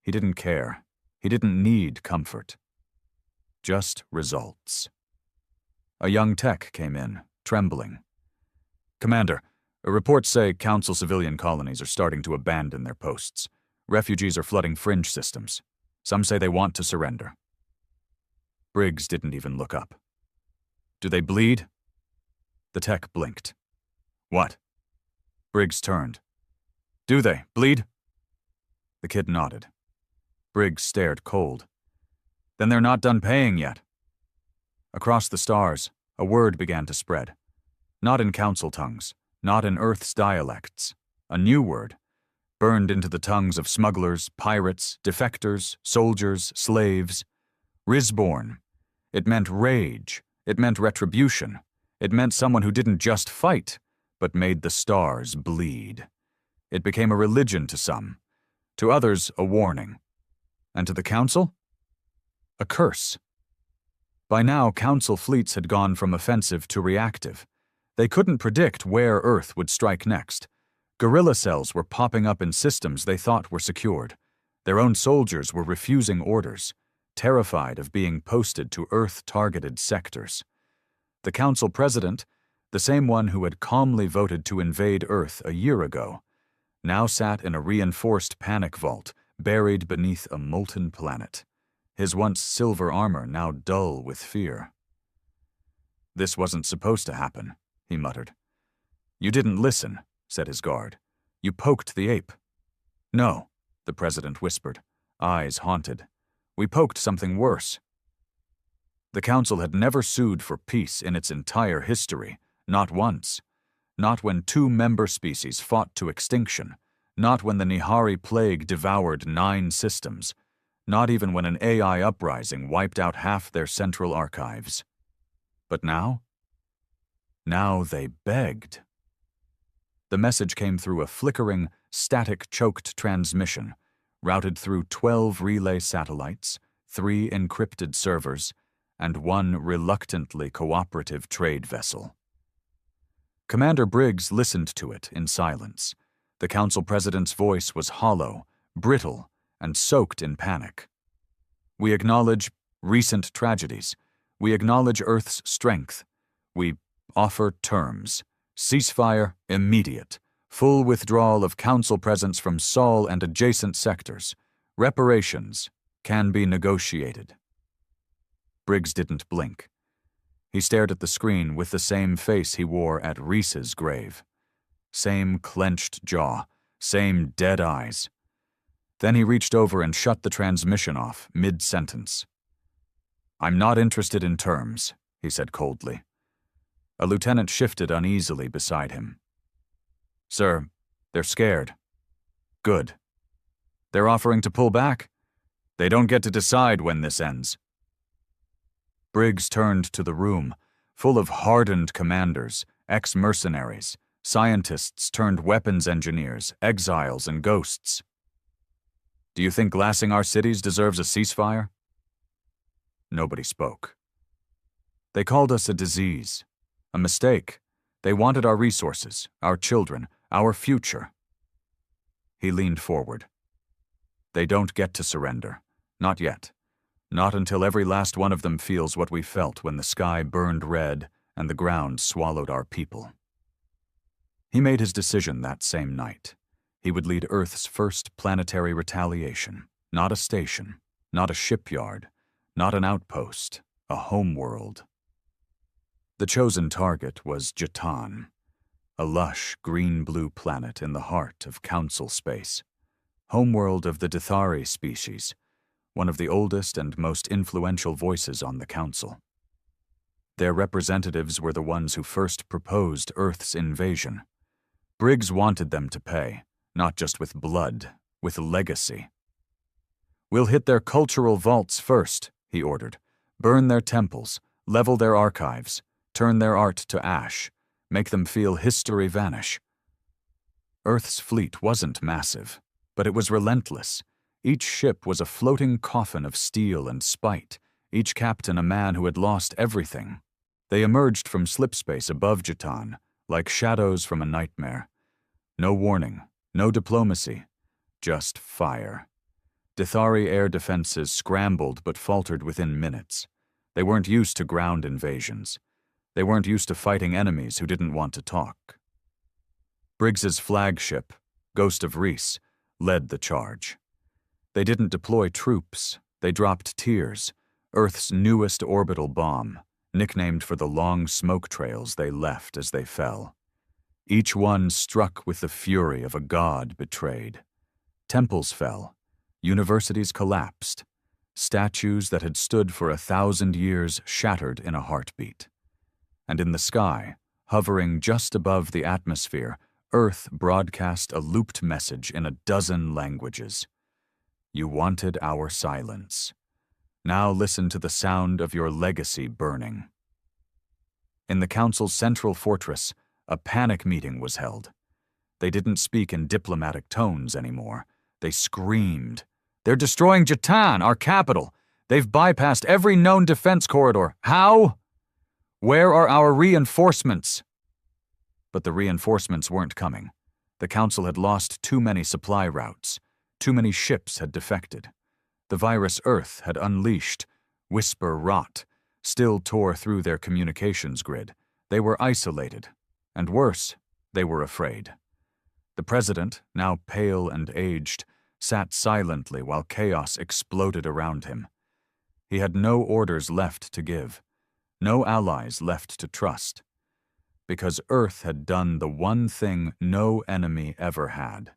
He didn't care. He didn't need comfort. Just results. A young tech came in, trembling. "Commander, reports say Council civilian colonies are starting to abandon their posts. Refugees are flooding fringe systems. Some say they want to surrender." Briggs didn't even look up. "Do they bleed?" The tech blinked. "What?" Briggs turned. "Do they bleed?" The kid nodded. Briggs stared cold. "Then they're not done paying yet." Across the stars, a word began to spread. Not in Council tongues, not in Earth's dialects. A new word. burned into the tongues of smugglers, pirates, defectors, soldiers, slaves. Risborn. It meant rage. It meant retribution. It meant someone who didn't just fight, but made the stars bleed. It became a religion to some. To others, a warning. And to the Council? A curse. By now, Council fleets had gone from offensive to reactive. They couldn't predict where Earth would strike next. Guerrilla cells were popping up in systems they thought were secured. Their own soldiers were refusing orders, terrified of being posted to Earth-targeted sectors. The Council President, the same one who had calmly voted to invade Earth a year ago, now sat in a reinforced panic vault buried beneath a molten planet, his once silver armor now dull with fear. "This wasn't supposed to happen," he muttered. "You didn't listen," said his guard. "You poked the ape." "No," the president whispered, eyes haunted. "We poked something worse." The Council had never sued for peace in its entire history, not once. Not when 2 member species fought to extinction, not when the Nihari plague devoured 9 systems, not even when an AI uprising wiped out half their central archives. But now? Now they begged. The message came through a flickering, static-choked transmission, routed through 12 relay satellites, 3 encrypted servers, and 1 reluctantly cooperative trade vessel. Commander Briggs listened to it in silence. The Council President's voice was hollow, brittle, and soaked in panic. "We acknowledge recent tragedies. We acknowledge Earth's strength. We offer terms. Ceasefire immediate. Full withdrawal of Council presence from Sol and adjacent sectors. Reparations can be negotiated." Briggs didn't blink. He stared at the screen with the same face he wore at Reese's grave. Same clenched jaw, same dead eyes. Then he reached over and shut the transmission off mid-sentence. "I'm not interested in terms," he said coldly. A lieutenant shifted uneasily beside him. "Sir, they're scared." "Good. They're offering to pull back? They don't get to decide when this ends." Briggs turned to the room, full of hardened commanders, ex-mercenaries, scientists turned weapons engineers, exiles, and ghosts. "Do you think glassing our cities deserves a ceasefire?" Nobody spoke. "They called us a disease, a mistake. They wanted our resources, our children, our future." He leaned forward. "They don't get to surrender. Not yet. Not until every last one of them feels what we felt when the sky burned red and the ground swallowed our people." He made his decision that same night. He would lead Earth's first planetary retaliation. Not a station, not a shipyard, not an outpost, a homeworld. The chosen target was Jatan, a lush green-blue planet in the heart of Council space, homeworld of the Dithari species, one of the oldest and most influential voices on the Council. Their representatives were the ones who first proposed Earth's invasion. Briggs wanted them to pay, not just with blood, with legacy. "We'll hit their cultural vaults first," he ordered. "Burn their temples, level their archives, turn their art to ash, make them feel history vanish." Earth's fleet wasn't massive, but it was relentless. Each ship was a floating coffin of steel and spite, each captain a man who had lost everything. They emerged from slipspace above Jatan, like shadows from a nightmare. No warning, no diplomacy, just fire. Dithari air defenses scrambled but faltered within minutes. They weren't used to ground invasions. They weren't used to fighting enemies who didn't want to talk. Briggs's flagship, Ghost of Reese, led the charge. They didn't deploy troops, they dropped tears, Earth's newest orbital bomb, nicknamed for the long smoke trails they left as they fell. Each one struck with the fury of a god betrayed. Temples fell, universities collapsed, statues that had stood for 1,000 years shattered in a heartbeat. And in the sky, hovering just above the atmosphere, Earth broadcast a looped message in a dozen languages. You wanted our silence. Now listen to the sound of your legacy burning. In the Council's central fortress, a panic meeting was held. They didn't speak in diplomatic tones anymore. They screamed. They're destroying Jatan, our capital. They've bypassed every known defense corridor. How? Where are our reinforcements? But the reinforcements weren't coming. The Council had lost too many supply routes. Too many ships had defected. The virus Earth had unleashed. Whisper rot still tore through their communications grid. They were isolated. And worse, they were afraid. The president, now pale and aged, sat silently while chaos exploded around him. He had no orders left to give, no allies left to trust, because Earth had done the one thing no enemy ever had.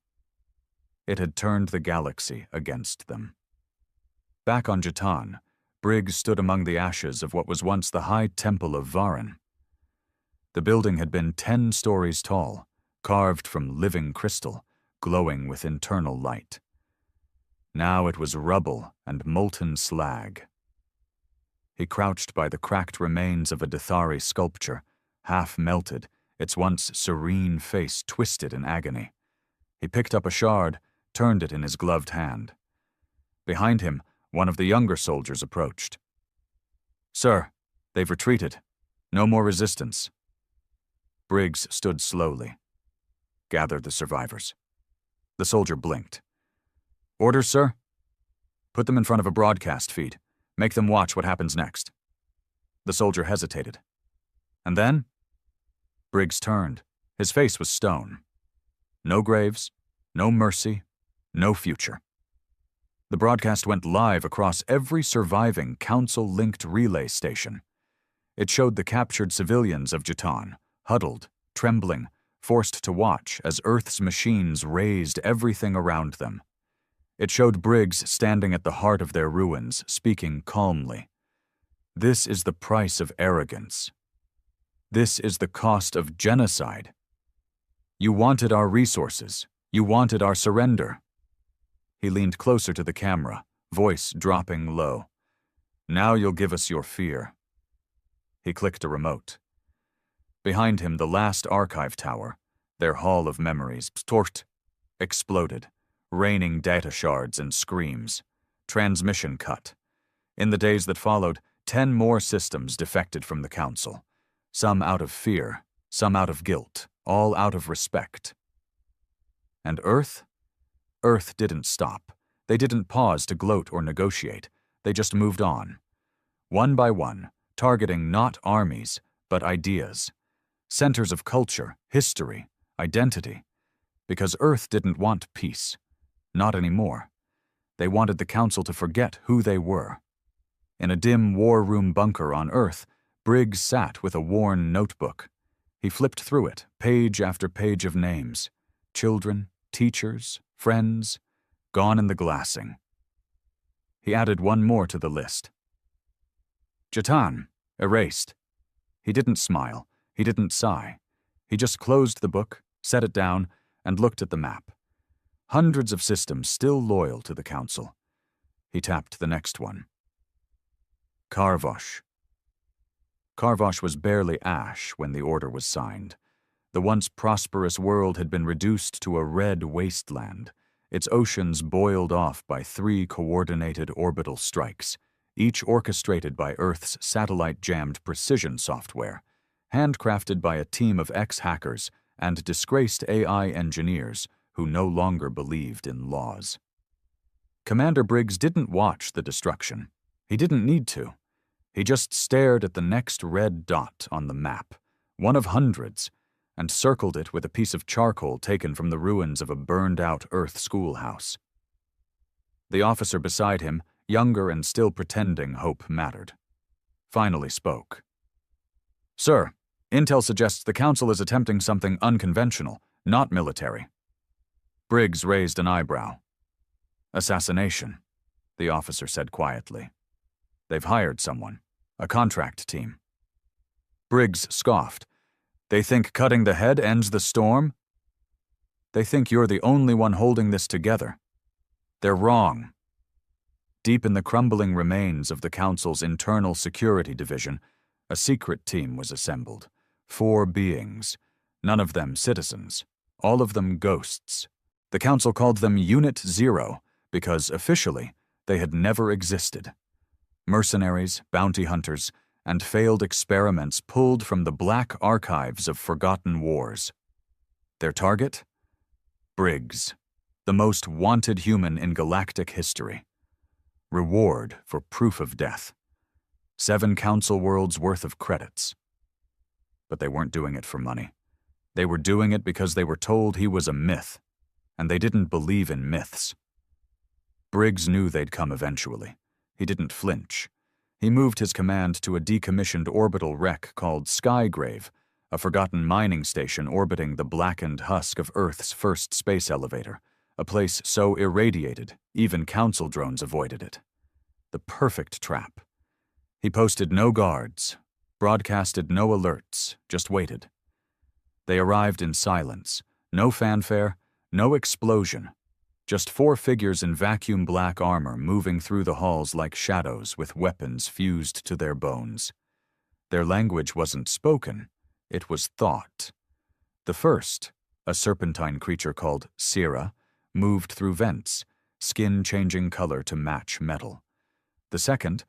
It had turned the galaxy against them. Back on Jatan, Briggs stood among the ashes of what was once the High Temple of Varan. The building had been 10 stories tall, carved from living crystal, glowing with internal light. Now it was rubble and molten slag. He crouched by the cracked remains of a Dithari sculpture, half melted, its once serene face twisted in agony. He picked up a shard, turned it in his gloved hand. Behind him, one of the younger soldiers approached. "Sir, they've retreated. No more resistance." Briggs stood slowly. "Gather the survivors." The soldier blinked. "Orders, sir?" "Put them in front of a broadcast feed. Make them watch what happens next." The soldier hesitated. "And then?" Briggs turned. His face was stone. No graves, no mercy, no future. The broadcast went live across every surviving Council-linked relay station. It showed the captured civilians of Jatan, huddled, trembling, forced to watch as Earth's machines razed everything around them. It showed Briggs standing at the heart of their ruins, speaking calmly. "This is the price of arrogance. This is the cost of genocide. You wanted our resources. You wanted our surrender." He leaned closer to the camera, voice dropping low. "Now you'll give us your fear." He clicked a remote. Behind him, the last archive tower, their hall of memories, exploded, raining data shards and screams. Transmission cut. In the days that followed, 10 more systems defected from the Council. Some out of fear, some out of guilt, all out of respect. And Earth? Earth didn't stop. They didn't pause to gloat or negotiate. They just moved on. One by one, targeting not armies, but ideas. Centers of culture, history, identity. Because Earth didn't want peace. Not anymore. They wanted the Council to forget who they were. In a dim war room bunker on Earth, Briggs sat with a worn notebook. He flipped through it, page after page of names. Children, teachers, friends, gone in the glassing. He added one more to the list. Jatan, erased. He didn't smile. He didn't sigh. He just closed the book, set it down, and looked at the map. Hundreds of systems still loyal to the Council. He tapped the next one. Karvosh. Karvosh was barely ash when the order was signed. The once prosperous world had been reduced to a red wasteland, its oceans boiled off by 3 coordinated orbital strikes, each orchestrated by Earth's satellite-jammed precision software, handcrafted by a team of ex-hackers and disgraced AI engineers who no longer believed in laws. Commander Briggs didn't watch the destruction. He didn't need to. He just stared at the next red dot on the map, one of hundreds, and circled it with a piece of charcoal taken from the ruins of a burned-out Earth schoolhouse. The officer beside him, younger and still pretending hope mattered, finally spoke. "Sir, intel suggests the Council is attempting something unconventional, not military." Briggs raised an eyebrow. "Assassination," the officer said quietly. "They've hired someone, a contract team." Briggs scoffed. "They think cutting the head ends the storm?" They think you're the only one holding this together. They're wrong. Deep in the crumbling remains of the Council's Internal Security Division, a secret team was assembled. 4 beings, none of them citizens, all of them ghosts. The Council called them Unit Zero because, officially, they had never existed. Mercenaries, bounty hunters, and failed experiments pulled from the black archives of forgotten wars. Their target? Briggs, the most wanted human in galactic history. Reward for proof of death. 7 Council worlds worth of credits. But they weren't doing it for money. They were doing it because they were told he was a myth, and they didn't believe in myths. Briggs knew they'd come eventually. He didn't flinch. He moved his command to a decommissioned orbital wreck called Skygrave, a forgotten mining station orbiting the blackened husk of Earth's first space elevator, a place so irradiated, even Council drones avoided it. The perfect trap. He posted no guards, broadcasted no alerts, just waited. They arrived in silence, no fanfare, no explosion, just 4 figures in vacuum black armor moving through the halls like shadows with weapons fused to their bones. Their language wasn't spoken, it was thought. The first, a serpentine creature called Sira, moved through vents, skin changing color to match metal. The second,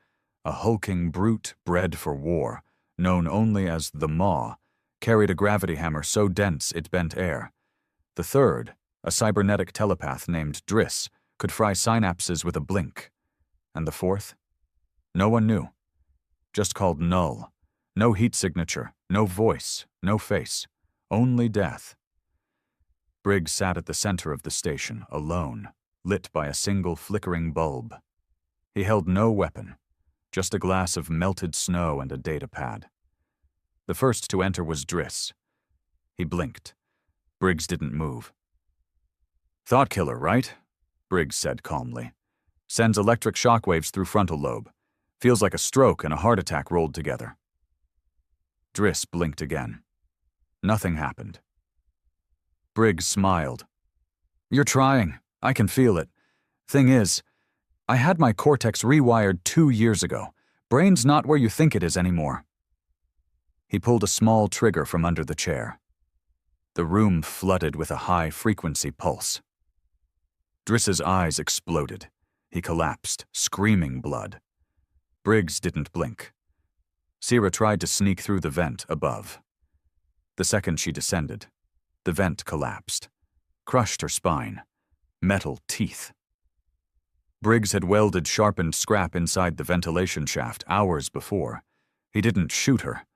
a hulking brute bred for war, known only as the Maw, carried a gravity hammer so dense it bent air. The third, a cybernetic telepath named Driss, could fry synapses with a blink. And the fourth? No one knew. Just called Null. No heat signature, no voice, no face. Only death. Briggs sat at the center of the station, alone, lit by a single flickering bulb. He held no weapon, just a glass of melted snow and a data pad. The first to enter was Driss. He blinked. Briggs didn't move. "Thought killer, right?" Briggs said calmly. "Sends electric shockwaves through frontal lobe. Feels like a stroke and a heart attack rolled together." Driss blinked again. Nothing happened. Briggs smiled. "You're trying. I can feel it. Thing is, I had my cortex rewired 2 years ago. Brain's not where you think it is anymore." He pulled a small trigger from under the chair. The room flooded with a high-frequency pulse. Driss's eyes exploded. He collapsed, screaming blood. Briggs didn't blink. Sira tried to sneak through the vent above. The second she descended, the vent collapsed, crushed her spine. Metal teeth. Briggs had welded sharpened scrap inside the ventilation shaft hours before. He didn't shoot her,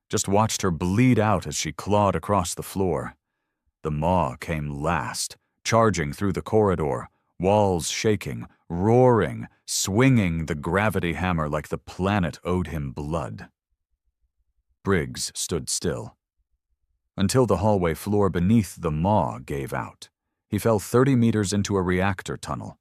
just watched her bleed out as she clawed across the floor. The Maw came last, charging through the corridor, walls shaking, roaring, swinging the gravity hammer like the planet owed him blood. Briggs stood still. Until the hallway floor beneath the Maw gave out. He fell 30 meters into a reactor tunnel.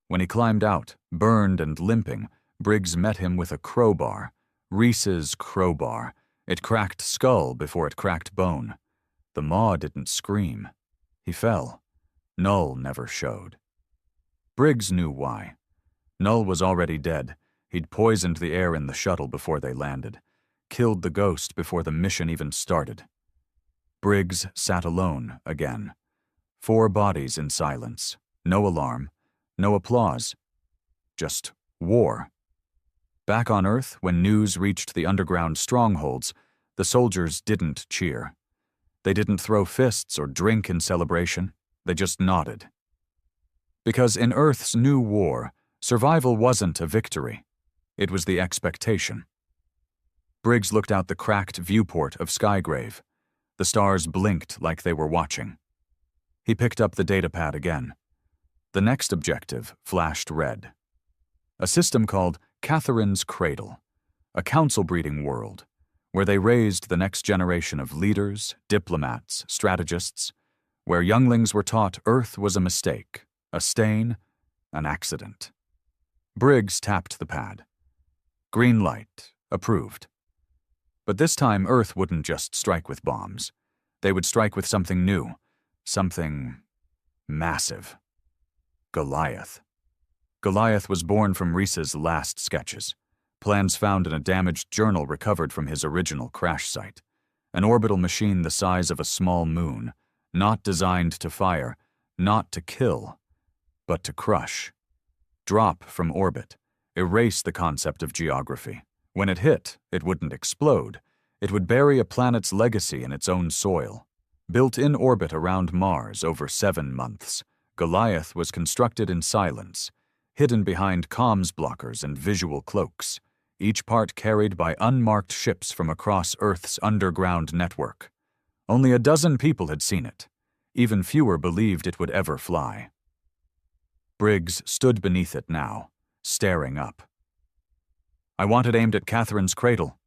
When he climbed out, burned and limping, Briggs met him with a crowbar. Reese's crowbar. It cracked skull before it cracked bone. The Maw didn't scream. He fell. Null never showed. Briggs knew why. Null was already dead. He'd poisoned the air in the shuttle before they landed. Killed the ghost before the mission even started. Briggs sat alone again. 4 bodies in silence. No alarm. No applause. Just war. Back on Earth, when news reached the underground strongholds, the soldiers didn't cheer. They didn't throw fists or drink in celebration. They just nodded. Because in Earth's new war, survival wasn't a victory. It was the expectation. Briggs looked out the cracked viewport of Skygrave. The stars blinked like they were watching. He picked up the datapad again. The next objective flashed red. A system called Catherine's Cradle, a council-breeding world, where they raised the next generation of leaders, diplomats, strategists, where younglings were taught Earth was a mistake, a stain, an accident. Briggs tapped the pad. Green light, approved. But this time Earth wouldn't just strike with bombs. They would strike with something new, something massive. Goliath. Goliath was born from Reese's last sketches, plans found in a damaged journal recovered from his original crash site. An orbital machine the size of a small moon, not designed to fire, not to kill, but to crush. Drop from orbit, erase the concept of geography. When it hit, it wouldn't explode. It would bury a planet's legacy in its own soil. Built in orbit around Mars over 7 months, Goliath was constructed in silence, hidden behind comms blockers and visual cloaks, each part carried by unmarked ships from across Earth's underground network. Only a dozen people had seen it. Even fewer believed it would ever fly. Briggs stood beneath it now, staring up. "I want it aimed at Catherine's cradle."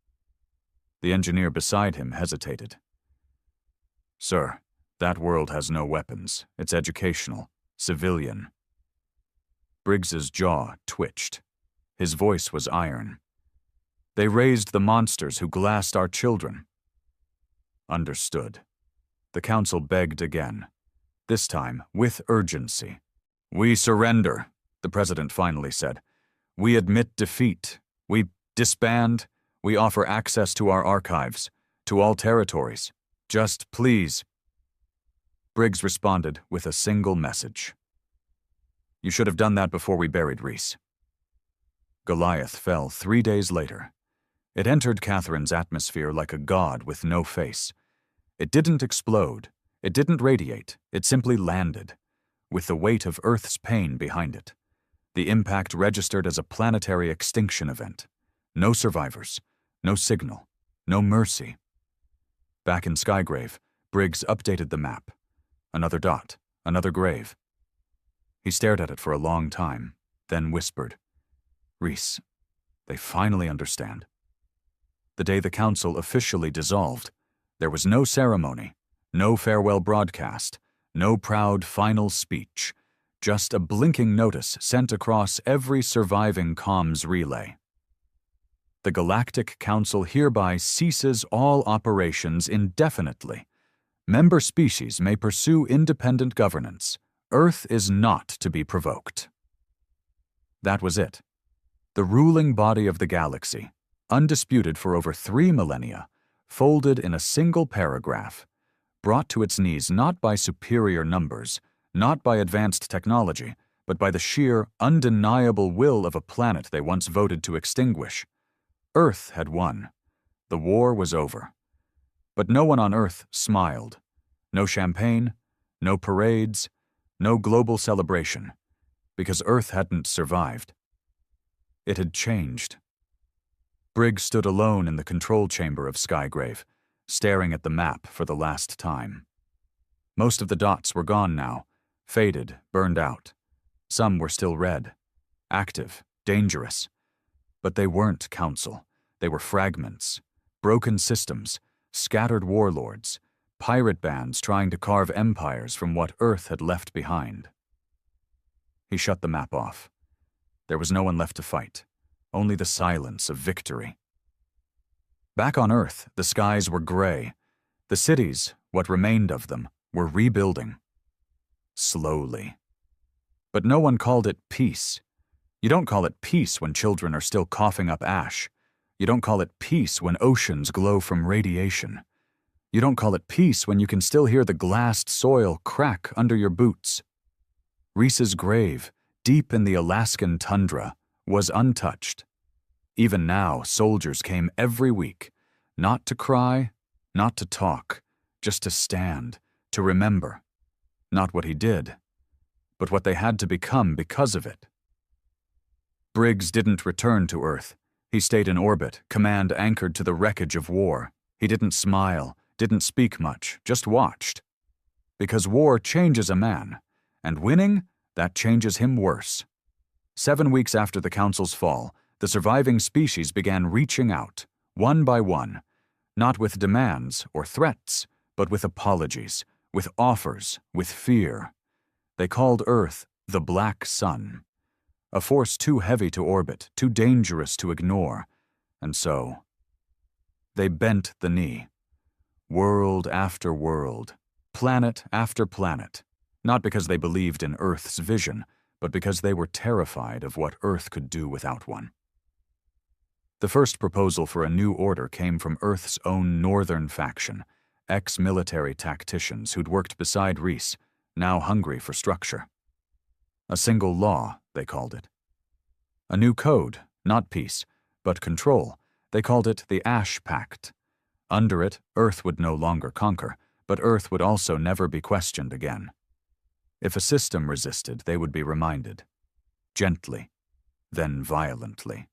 The engineer beside him hesitated. "Sir, that world has no weapons. It's educational, civilian." Briggs's jaw twitched. His voice was iron. "They raised the monsters who glassed our children." Understood. The council begged again, this time with urgency. "We surrender," the president finally said. "We admit defeat. We disband. We offer access to our archives, to all territories. Just please." Briggs responded with a single message. "You should have done that before we buried Reese." Goliath fell 3 days later. It entered Catherine's atmosphere like a god with no face. It didn't explode. It didn't radiate. It simply landed, with the weight of Earth's pain behind it. The impact registered as a planetary extinction event. No survivors, no signal, no mercy. Back in Skygrave, Briggs updated the map. Another dot, another grave. He stared at it for a long time, then whispered, "Reese, they finally understand." The day the council officially dissolved, there was no ceremony, no farewell broadcast, no proud final speech, just a blinking notice sent across every surviving comms relay. The Galactic Council hereby ceases all operations indefinitely. Member species may pursue independent governance. Earth is not to be provoked. That was it. The ruling body of the galaxy, undisputed for over 3 millennia, folded in a single paragraph, brought to its knees not by superior numbers, not by advanced technology, but by the sheer, undeniable will of a planet they once voted to extinguish. Earth had won. The war was over. But no one on Earth smiled. No champagne, no parades, no global celebration, because Earth hadn't survived. It had changed. Briggs stood alone in the control chamber of Skygrave, staring at the map for the last time. Most of the dots were gone now, faded, burned out. Some were still red, active, dangerous. But they weren't Council. They were fragments, broken systems, scattered warlords, pirate bands trying to carve empires from what Earth had left behind. He shut the map off. There was no one left to fight, only the silence of victory. Back on Earth, the skies were gray. The cities, what remained of them, were rebuilding. Slowly. But no one called it peace. You don't call it peace when children are still coughing up ash. You don't call it peace when oceans glow from radiation. You don't call it peace when you can still hear the glassed soil crack under your boots. Reese's grave, deep in the Alaskan tundra, was untouched. Even now, soldiers came every week, not to cry, not to talk, just to stand, to remember. Not what he did, but what they had to become because of it. Briggs didn't return to Earth. He stayed in orbit, command anchored to the wreckage of war. He didn't smile, didn't speak much, just watched. Because war changes a man, and winning, that changes him worse. 7 weeks after the Council's fall, the surviving species began reaching out, one by one, not with demands or threats, but with apologies, with offers, with fear. They called Earth the Black Sun, a force too heavy to orbit, too dangerous to ignore, and so they bent the knee. World after world, planet after planet, Not because they believed in Earth's vision, but because they were terrified of what Earth could do without one. The first proposal for a new order came from Earth's own northern faction, ex-military tacticians who'd worked beside Reese, now hungry for structure. A single law, they called it. A new code, not peace, but control. They called it the Ash Pact. Under it, Earth would no longer conquer, but Earth would also never be questioned again. If a system resisted, they would be reminded. Gently, then violently.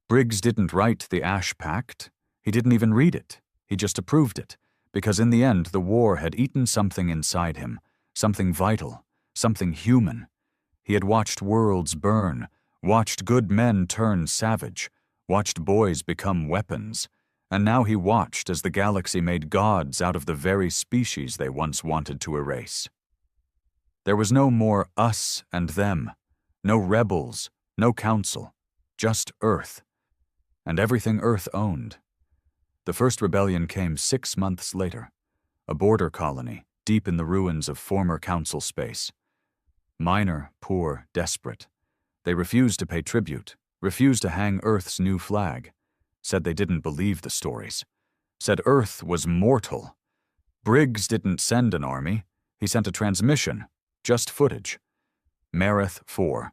Briggs didn't write the Ash Pact. He didn't even read it. He just approved it, because in the end the war had eaten something inside him, something vital, something human. He had watched worlds burn, watched good men turn savage, watched boys become weapons, and now he watched as the galaxy made gods out of the very species they once wanted to erase. There was no more us and them, no rebels, no council, just Earth, and everything Earth owned. The first rebellion came 6 months later, a border colony deep in the ruins of former council space. Minor, poor, desperate. They refused to pay tribute, refused to hang Earth's new flag, said they didn't believe the stories, said Earth was mortal. Briggs didn't send an army, he sent a transmission, just footage. Mareth 4,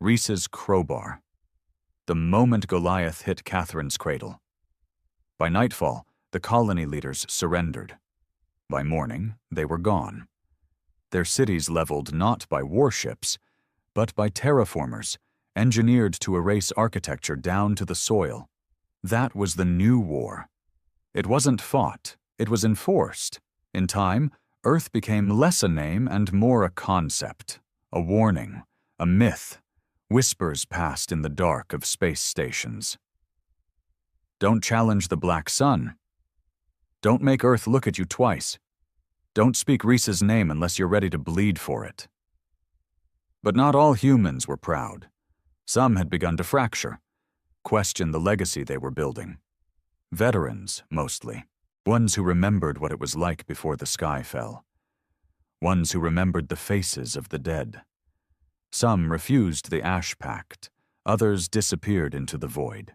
Reese's crowbar. The moment Goliath hit Catherine's cradle. By nightfall, the colony leaders surrendered. By morning, they were gone. Their cities leveled not by warships, but by terraformers, engineered to erase architecture down to the soil. That was the new war. It wasn't fought, it was enforced. In time, Earth became less a name and more a concept, a warning, a myth. Whispers passed in the dark of space stations. Don't challenge the black sun. Don't make Earth look at you twice. Don't speak Reese's name unless you're ready to bleed for it. But not all humans were proud. Some had begun to fracture, question the legacy they were building. Veterans, mostly. Ones who remembered what it was like before the sky fell. Ones who remembered the faces of the dead. Some refused the Ash Pact. Others disappeared into the void.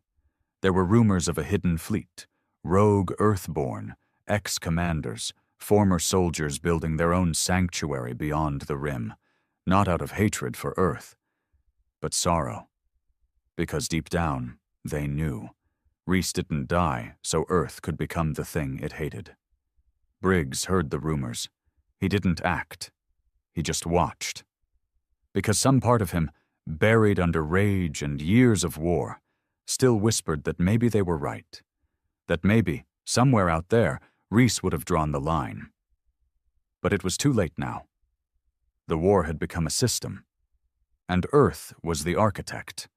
There were rumors of a hidden fleet, rogue Earthborn, ex-commanders, former soldiers building their own sanctuary beyond the rim, not out of hatred for Earth, but sorrow. Because deep down, they knew. Reese didn't die, so Earth could become the thing it hated. Briggs heard the rumors. He didn't act. He just watched. Because some part of him, buried under rage and years of war, still whispered that maybe they were right. That maybe, somewhere out there, Reese would have drawn the line. But it was too late now. The war had become a system, and Earth was the architect.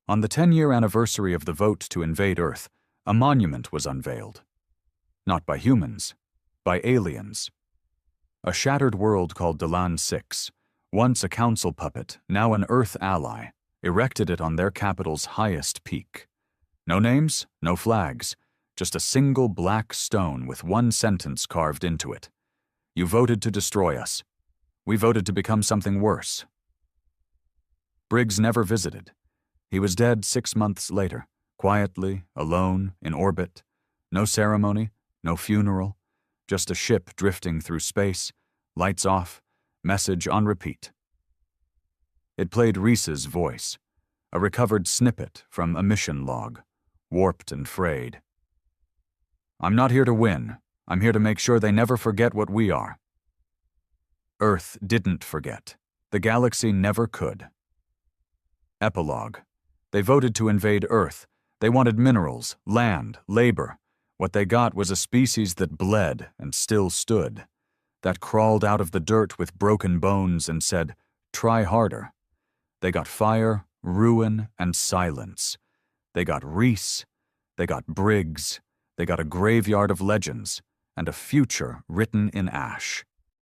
On the 10-year anniversary of the vote to invade Earth, a monument was unveiled. Not by humans, by aliens. A shattered world called Delan 6, once a council puppet, now an Earth ally, erected it on their capital's highest peak. No names, no flags, just a single black stone with one sentence carved into it. You voted to destroy us. We voted to become something worse. Briggs never visited. He was dead 6 months later, quietly, alone, in orbit. No ceremony, no funeral, just a ship drifting through space, lights off, message on repeat. It played Reese's voice, a recovered snippet from a mission log, warped and frayed. I'm not here to win. I'm here to make sure they never forget what we are. Earth didn't forget. The galaxy never could. Epilogue. They voted to invade Earth. They wanted minerals, land, labor. What they got was a species that bled and still stood, that crawled out of the dirt with broken bones and said, try harder. They got fire, ruin, and silence. They got Reese. They got Briggs. They got a graveyard of legends and a future written in ash.